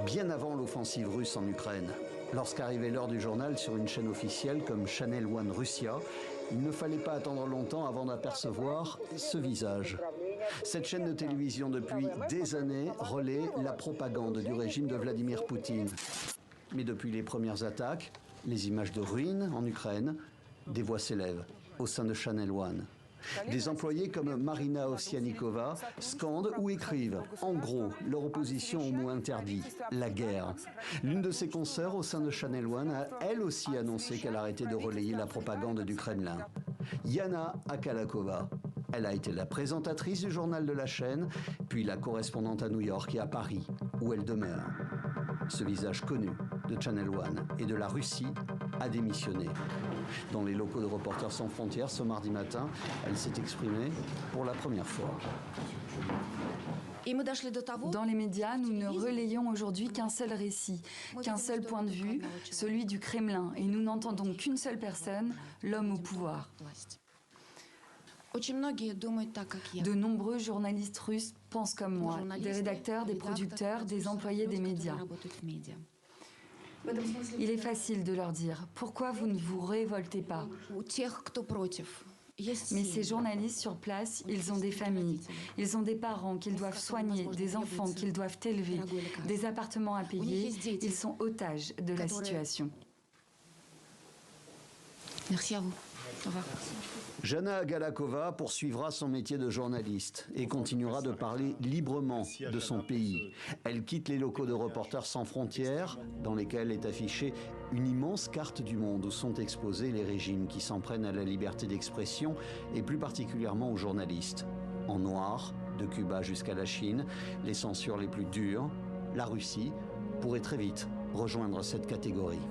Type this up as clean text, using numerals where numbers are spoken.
bien avant l'offensive russe en Ukraine. Lorsqu'arrivait l'heure du journal sur une chaîne officielle comme Channel One Russia, il ne fallait pas attendre longtemps avant d'apercevoir ce visage. Cette chaîne de télévision depuis des années relaie la propagande du régime de Vladimir Poutine. Mais depuis les premières attaques, les images de ruines en Ukraine, des voix s'élèvent au sein de Channel One. Des employés comme Marina Ovsianikova scandent ou écrivent, en gros, leur opposition au mot interdit, la guerre. L'une de ses consoeurs au sein de Channel One a elle aussi annoncé qu'elle arrêtait de relayer la propagande du Kremlin. Yana Akalakova. Elle a été la présentatrice du journal de la chaîne, puis la correspondante à New York et à Paris, où elle demeure. Ce visage connu de Channel One et de la Russie a démissionné. Dans les locaux de Reporters sans frontières, ce mardi matin, elle s'est exprimée pour la première fois. Dans les médias, nous ne relayons aujourd'hui qu'un seul récit, qu'un seul point de vue, celui du Kremlin, et nous n'entendons qu'une seule personne, l'homme au pouvoir. De nombreux journalistes russes pensent comme moi, des rédacteurs, des producteurs, des employés des médias. Il est facile de leur dire « Pourquoi vous ne vous révoltez pas ?» Mais ces journalistes sur place, ils ont des familles, ils ont des parents qu'ils doivent soigner, des enfants qu'ils doivent élever, des appartements à payer, ils sont otages de la situation. Merci à vous. Au revoir. Jana Agalakova poursuivra son métier de journaliste et continuera de parler librement de son pays. Elle quitte les locaux de Reporters sans frontières, dans lesquels est affichée une immense carte du monde où sont exposés les régimes qui s'en prennent à la liberté d'expression et plus particulièrement aux journalistes. En noir, de Cuba jusqu'à la Chine, les censures les plus dures, la Russie pourrait très vite rejoindre cette catégorie.